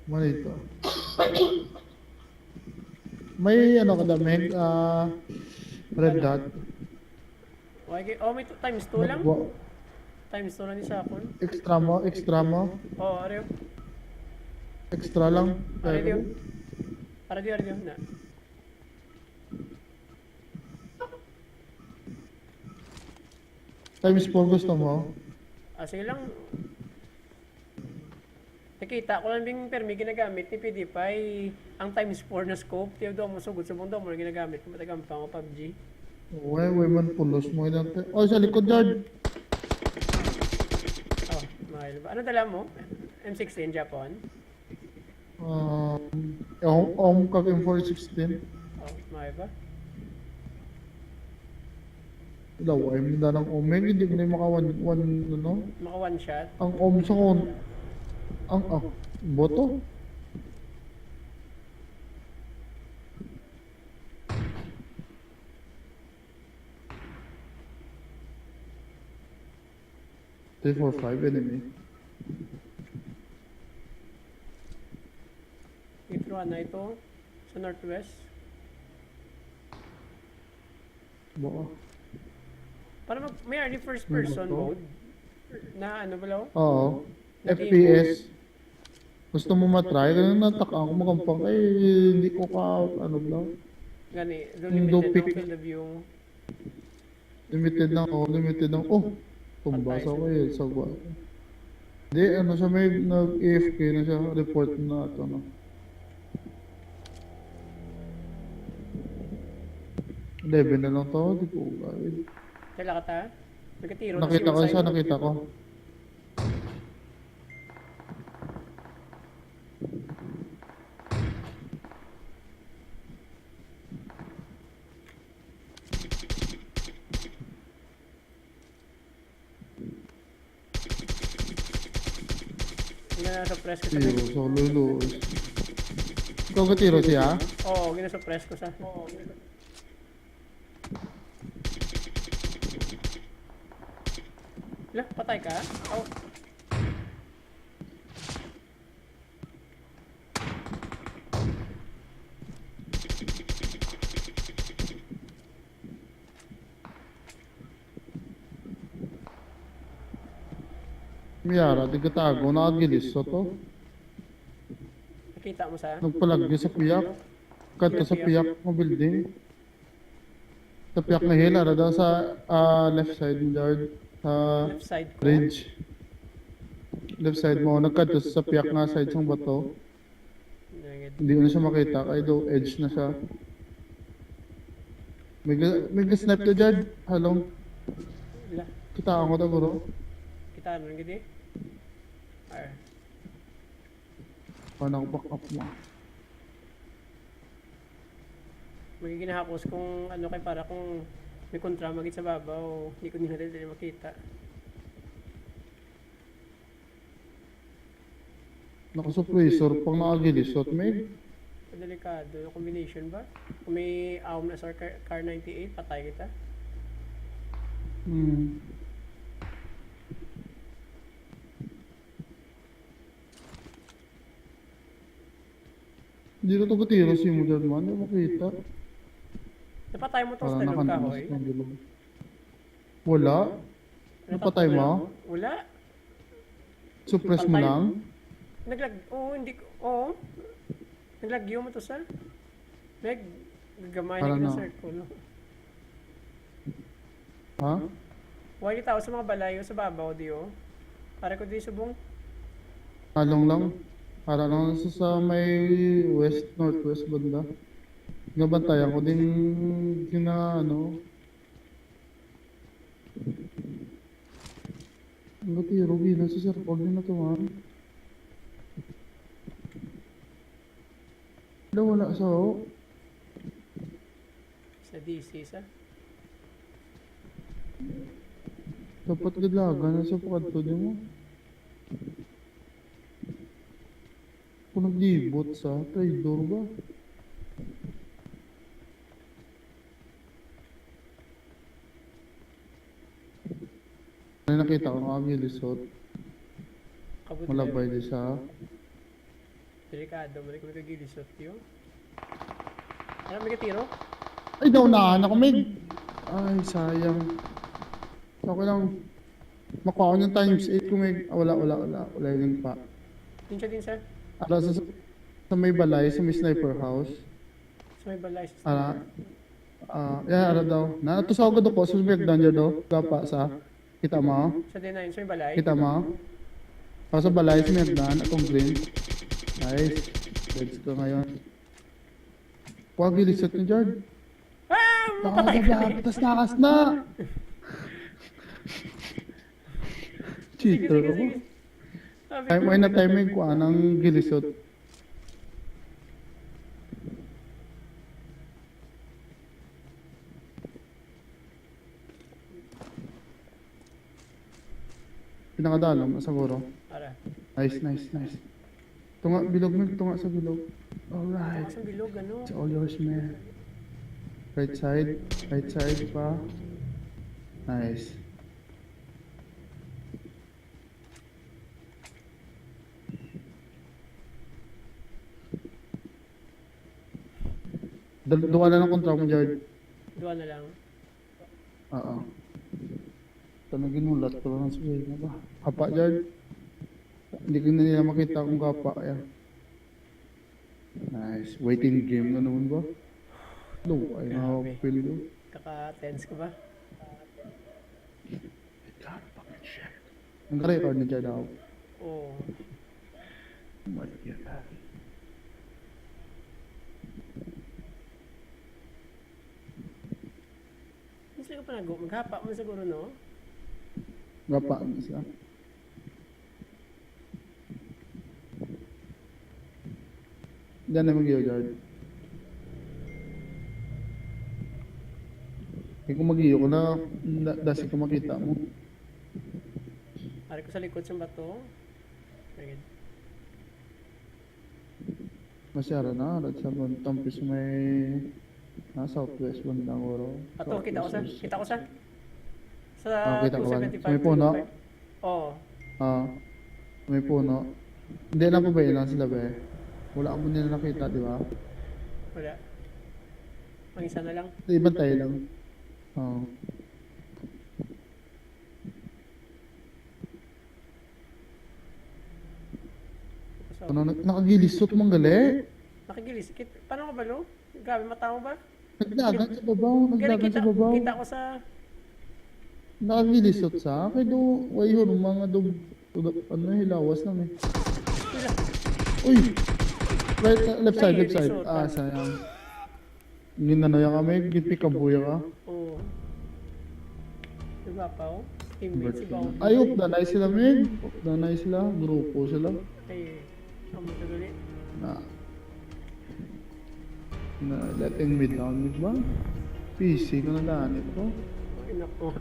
Manito. May ano ka damig, red Ano? dot. Okay, oh, may times 2 lang? Nagwa, Times 2 lang ni Sakon. extra mo, Oh, Aryo. extra lang. Kaya ko Aryo. din. Aryo na. Times 4 gusto mo? Ah, sige lang. Nakita ko lang yung permi ginagamit ni PewDiePie. Ang times 4 na scope. Tiyo daw mo sugod sa mundo mo na ginagamit. Matagamit pa ako PUBG. Uwe man pulos mo yun. Oh, sa likod dyan. Oh, mahal ba? Ano dala mo? M16 Japan? Kag M416. Oh, mahal ba? Ilaw, ay mo ng omeng, hindi mo na maka ano? Maka one shot. Ang om sa kon, boto? Three, four, five enemy. Intro na ito sa Northwest. Baka. Para may early first person mode na ano ba Oo. FPS. Gusto mo matry? Ganun nataka ako makampang. Hindi ko ka, ano lang. Gani, Yung limited Dopic. ng field of view. Limited lang. Oh, tumbasa ko yun. Sagwa. Hindi, ano siya may nag-AFK na siya. Report na ito, no. 11 na lang to. Di ko kahit. Kala ka ta? Nagkatiro Nakita ko siya, nakita ko. Ginasuppress ko sa... Tiro, solo Luis. Ikaw ka tiro siya? Oo, ginasuppress ko sa... Lah, patay ka? Oh. Miyara, di katago, nakagilis so to. Nakita mo sa... Nagpalagyo sa piyak. Kanta sa piyak ng building. Sa piyak na hill, ara daw sa left side yard. Sa Left side ko. bridge. Left side mo, nagkanta sa piyak nga side ng bato. Hindi ko na siya makita, kaya daw edge na siya. May snipe to dyan. Halong. Lah, Kitaan ko to bro. kita na gini. Ar. Paano ako back up mo? Magiging hapos kung ano kay para kung may kontra magit sa babaw. Hindi ko nila dili makita. Nakasuppressor pang nakagilis. So, may Delikado yung combination ba? Kung may awam na sa car 98, patay kita. Hindi na ito katiro si mo dyan man. Hindi makita. Napatay mo tong Parang style ng nakanamas kahoy? ng gulong. Wala? Napatay mo? Wala. Suppress mo lang? Oo, hindi ko, oo. Naglagyo mo to sa? Gagamay Parang na na. circle. Ha? Huwag tao sa mga balayo sa babaw diyo. Para ko di subong. Halong lang. Para lang sa may west, northwest banda. Nabantayan ko din ano. Ang gatiro, gina sa circle din na to man. Wala sa ho. Sa DC sa. Dapat gidlagan na sa pagkato din mo. Kung naglibot sa traitor ba? Ano nakita ko nga gilisot. Kabut Malabay di sa Delikado, mali ko nagkagilisot yun. Ano, may katiro? Ay, naunahan ako, Meg. Ay, sayang. Okay lang. Makuha ko ng times 8 kung Meg. Ah, wala yun pa. Din siya. Ara sa may balay, sa may sniper house. So may balay. Ara, ara daw. Natusawag ko sa may danger daw. Gapa sa, kita mo? Sa D9, so may balay. Kita mo? Ako sa balay, sa may akong green. Nice. Let's go ngayon. Huwag ilisot ni Jard. Ah! Mapatay ka rin! Tapos nakas na! Cheater ako. Sabi Time ay na timing ko anang gilisot. Pinakadalam siguro. Ara. Nice. Tunga bilog Meg, tunga sa bilog. Alright. Sa bilog, ano? It's all yours, man. Right side pa. Nice. Duwa na ng kontra mo, Jard. Dua na lang. Oo. Tanagin mo, lahat ko lang sa buhay na ba? Kapa, Jard. Hindi ko na nila makita kung kapa. Ayan. Nice. Waiting game na naman ba? Low, ay nakapapil do. Kaka-tense ka ba? God, fucking shit. Ang record na Jard ako. Oo. Oh my God. Mas lang ka pa maghapa mo siguro, no? Gapa na siya. Diyan na mag-iyo, Jard. Kung mag-iyo ko na, dasi ko makita mo. Ari ko sa likod sa bato. Ayun. Masyara na, at sa tampis may southwest bandang oro. Ato, kita ko sa sa Kita ko ba? 275. May puno? Oo. May puno. Hindi na pa ba ilan sila ba? Wala mo nila nakita, di ba? Wala. Ang isa na lang. Ibang tayo lang. Oo. So, Ano, nakagilisot mong gali? nakigilis. Paano ka ba, lo? Grabe, mata mo ba? Nagdagan sa babaw, nagdagan sa babaw. Kita ko sa... Nakagilisot sa akin do. Way yun, mga ano, hilawas lang eh. Uy! Right, left side. Ah, sayang. Ginanoya kami, gitpikabuya ka. Oo. Diba pa, oh? Teammates, iba ako. Ay, danay sila, Meg. Danay sila, grupo sila. Ay, ang magkagali. Na letting me down, Meg ba? PC ko na daan ito. Ay, nako.